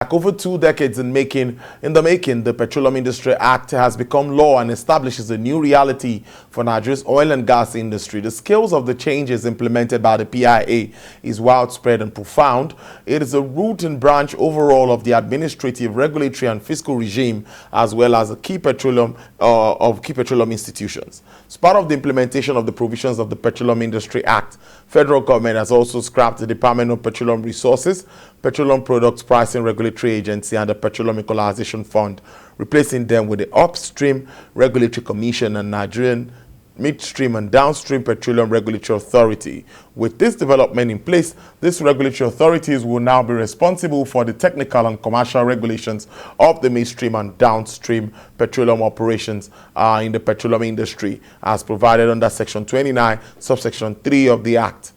Over 2 decades in the making, the Petroleum Industry Act has become law and establishes a new reality for Nigeria's oil and gas industry. The scales of the changes implemented by the PIA is widespread and profound. It is a root and branch overall of the administrative, regulatory, and fiscal regime, as well as key petroleum institutions. As part of the implementation of the provisions of the Petroleum Industry Act, federal government has also scrapped the Department of Petroleum Resources, Petroleum Products Pricing Regulatory Agency, and the Petroleum Equalization Fund, replacing them with the Upstream Regulatory Commission and Nigerian Midstream and Downstream Petroleum Regulatory Authority. With this development in place, these regulatory authorities will now be responsible for the technical and commercial regulations of the midstream and downstream petroleum operations in the petroleum industry, as provided under Section 29, subsection 3 of the Act.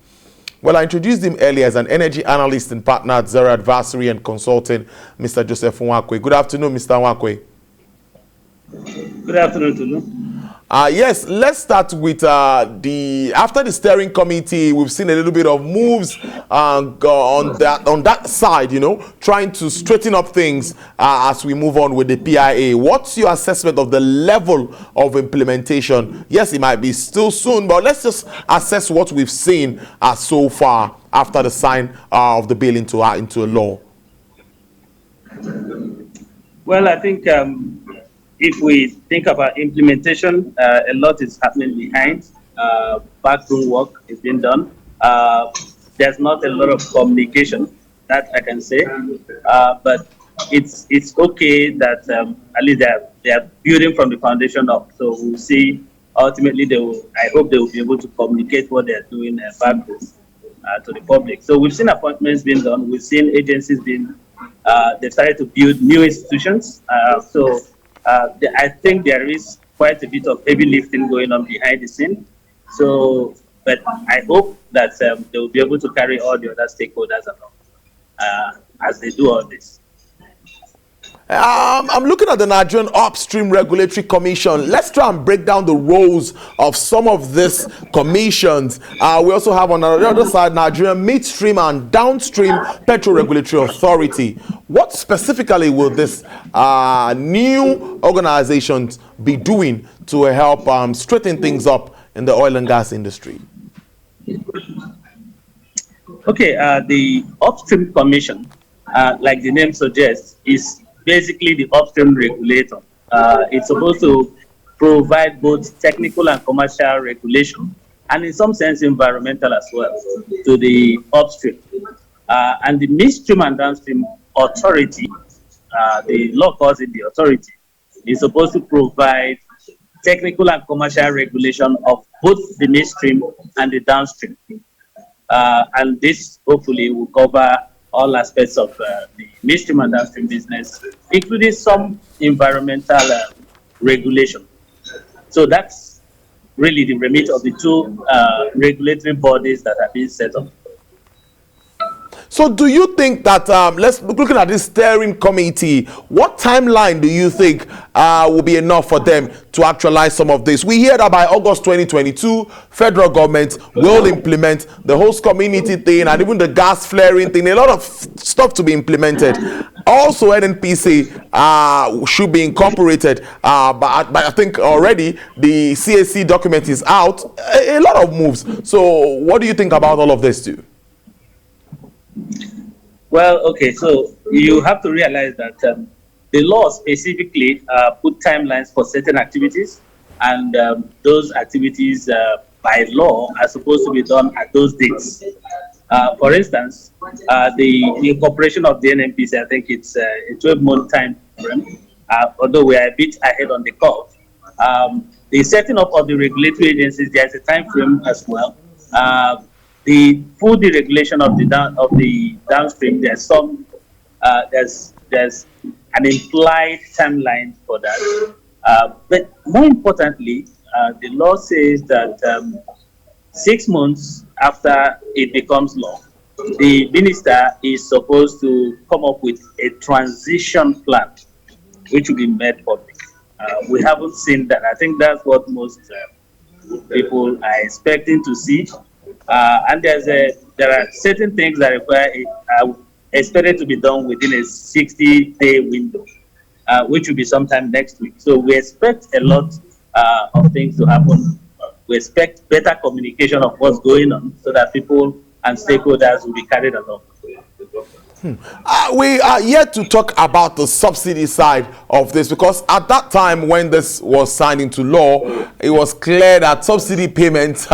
Well, I introduced him earlier as an energy analyst and partner at Zera Advisory and Consulting, Mr. Joseph Nwakwue. Good afternoon, Mr. Nwakwue. Good afternoon, Tulu. Yes, let's start with after the steering committee, we've seen a little bit of moves on that side, trying to straighten up things as we move on with the PIA. What's your assessment of the level of implementation? Yes, it might be still soon, but let's just assess what we've seen so far after the sign of the bill into law. Well, I think if we think about implementation, a lot is happening behind. Backroom work is being done. There's not a lot of communication, that I can say, but it's okay that at least they are building from the foundation up. So we'll see. Ultimately, I hope they will be able to communicate what they are doing backroom to the public. So we've seen appointments being done. We've seen agencies being. They've started to build new institutions. I think there is quite a bit of heavy lifting going on behind the scene. So, but I hope that they will be able to carry all the other stakeholders along as they do all this. I'm looking at the Nigerian Upstream Regulatory Commission. Let's try and break down the roles of some of these commissions. We also have on the other side Nigerian Midstream and Downstream Petrol Regulatory Authority. What specifically will this new organizations be doing to help straighten things up in the oil and gas industry? Okay, the Upstream Commission, like the name suggests, is basically the upstream regulator. It's supposed to provide both technical and commercial regulation, and in some sense environmental as well, to the upstream. And the midstream and downstream authority, the law calls it the authority, is supposed to provide technical and commercial regulation of both the midstream and the downstream. And this hopefully will cover all aspects of the midstream and downstream business, including some environmental regulation. So that's really the remit of the two regulatory bodies that have been set up. So do you think that, looking at this steering committee, what timeline do you think will be enough for them to actualize some of this? We hear that by August 2022, federal government will implement the host community thing and even the gas flaring thing, a lot of stuff to be implemented. Also, NNPC should be incorporated, but I think already the CAC document is out, a lot of moves. So what do you think about all of this too? Well, okay, so you have to realize that the law specifically put timelines for certain activities, and those activities by law are supposed to be done at those dates. For instance, the incorporation of the NNPC, I think it's a 12-month time frame, although we are a bit ahead on the curve. The setting up of the regulatory agencies, there's a time frame as well. The full deregulation of the downstream, there's an implied timeline for that. But more importantly, the law says that 6 months after it becomes law, the minister is supposed to come up with a transition plan, which will be made public. We haven't seen that. I think that's what most people are expecting to see. And there are certain things that require expected to be done within a 60-day window, which will be sometime next week. So we expect a lot of things to happen. We expect better communication of what's going on so that people and stakeholders will be carried along. We are yet to talk about the subsidy side of this, because at that time when this was signed into law, it was clear that subsidy payments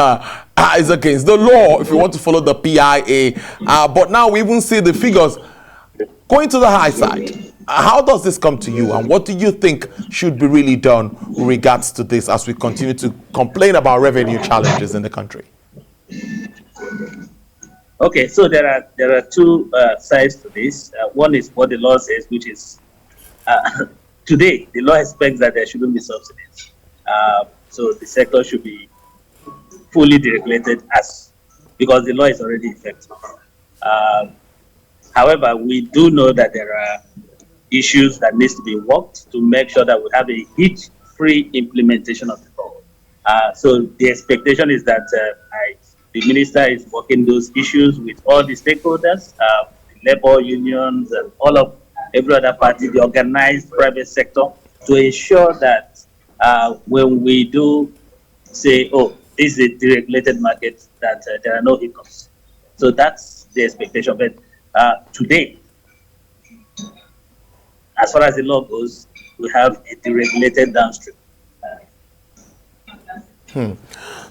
is against the law if you want to follow the PIA. But now we even see the figures going to the high side. How does this come to you, and what do you think should be really done with regards to this as we continue to complain about revenue challenges in the country? Okay, so there are two sides to this. One is what the law says, which is today the law expects that there shouldn't be subsidies. So the sector should be fully deregulated because the law is already effective. However, we do know that there are issues that needs to be worked to make sure that we have a hitch-free implementation of the law. So the expectation is that the minister is working those issues with all the stakeholders, labor unions, and every other party, the organized private sector, to ensure that when we do say, oh, this is a deregulated market, that there are no hiccups. So that's the expectation. But today, as far as the law goes, we have a deregulated downstream.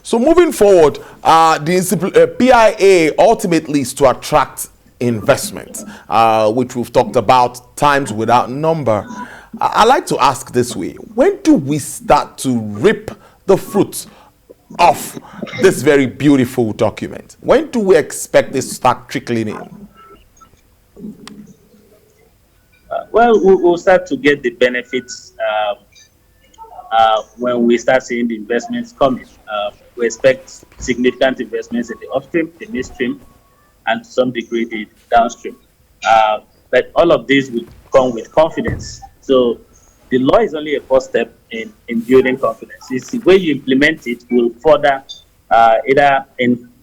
So moving forward, the PIA ultimately is to attract investment, which we've talked about times without number. I like to ask this way: when do we start to reap the fruits of this very beautiful document? When do we expect this to start trickling in? Well, we'll start to get the benefits when we start seeing the investments coming. We expect significant investments in the upstream, the midstream, and to some degree the downstream. But all of these will come with confidence. So the law is only a first step in building confidence. It's the way you implement it will further either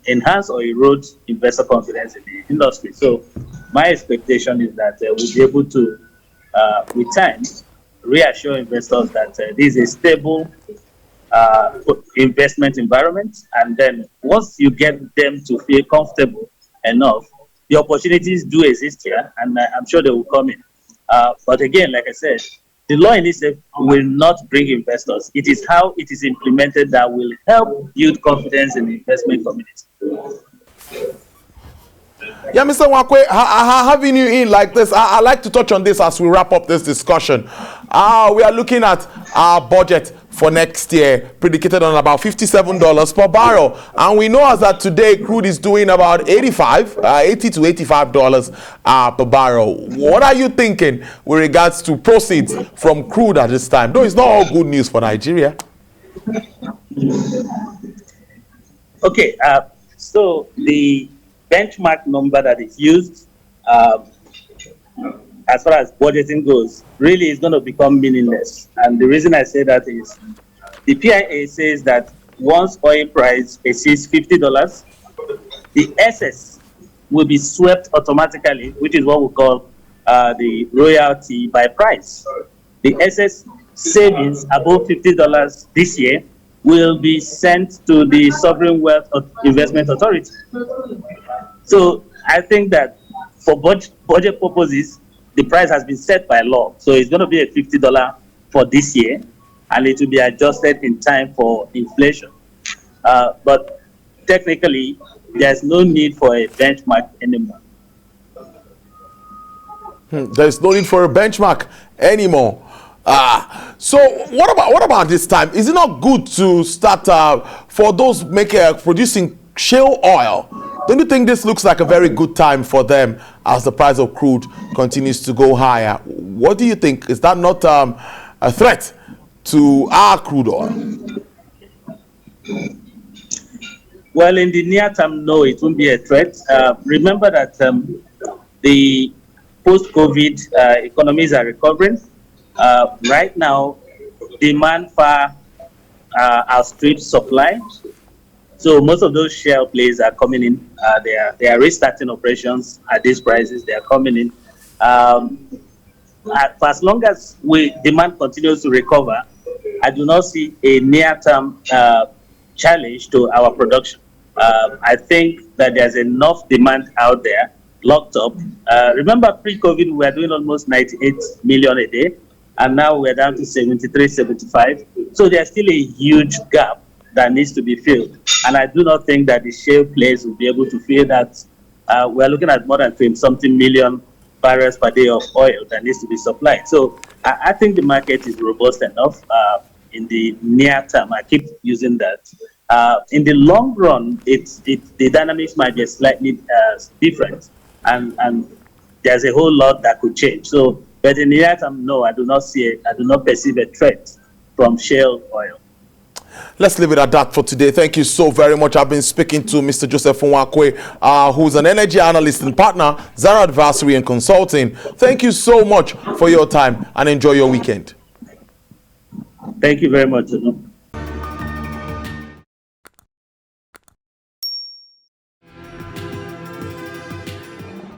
enhance or erode investor confidence in the industry. So my expectation is that we'll be able to, with time, reassure investors that this is a stable investment environment, and then once you get them to feel comfortable enough, the opportunities do exist here, and I'm sure they will come in. But again, like I said, the law in itself will not bring investors. It is how it is implemented that will help build confidence in the investment community. Yeah, Mr. Nwakwue, having you in like this, I like to touch on this as we wrap up this discussion. We are looking at our budget for next year, predicated on about $57 per barrel. And we know as that today, crude is doing about $80 to $85 per barrel. What are you thinking with regards to proceeds from crude at this time? Though it's not all good news for Nigeria. Okay, so the benchmark number that is used as far as budgeting goes really is going to become meaningless. And the reason I say that is the PIA says that once oil price exceeds $50, the excess will be swept automatically, which is what we call the royalty by price. The excess savings above $50 this year will be sent to the Sovereign Wealth Investment Authority. So I think that for budget purposes, the price has been set by law. So it's going to be a $50 for this year, and it will be adjusted in time for inflation. But technically, there's no need for a benchmark anymore. There's no need for a benchmark anymore. So what about this time? Is it not good to start for those producing shale oil? Don't you think this looks like a very good time for them as the price of crude continues to go higher? What do you think? Is that not a threat to our crude oil? Well, in the near term, no, it won't be a threat. Remember that the post-COVID economies are recovering. Right now, demand far outstrips supply. So most of those shale plays are coming in. They are restarting operations at these prices. They are coming in. For as long as demand continues to recover, I do not see a near-term challenge to our production. I think that there's enough demand out there locked up. Remember, pre-COVID, we were doing almost 98 million a day, and now we're down to 73, 75. So there's still a huge gap that needs to be filled. And I do not think that the shale plays will be able to fill that. We're looking at more than 20-something million barrels per day of oil that needs to be supplied. So I think the market is robust enough in the near term. I keep using that. In the long run, the dynamics might be slightly different, and there's a whole lot that could change. So, but in the near term, no, I do not perceive a threat from shale oil. Let's leave it at that for today. Thank you so very much. I've been speaking to Mr. Joseph Nwakwue, who's an energy analyst and partner, Zera Advisory and Consulting. Thank you so much for your time and enjoy your weekend. Thank you very much.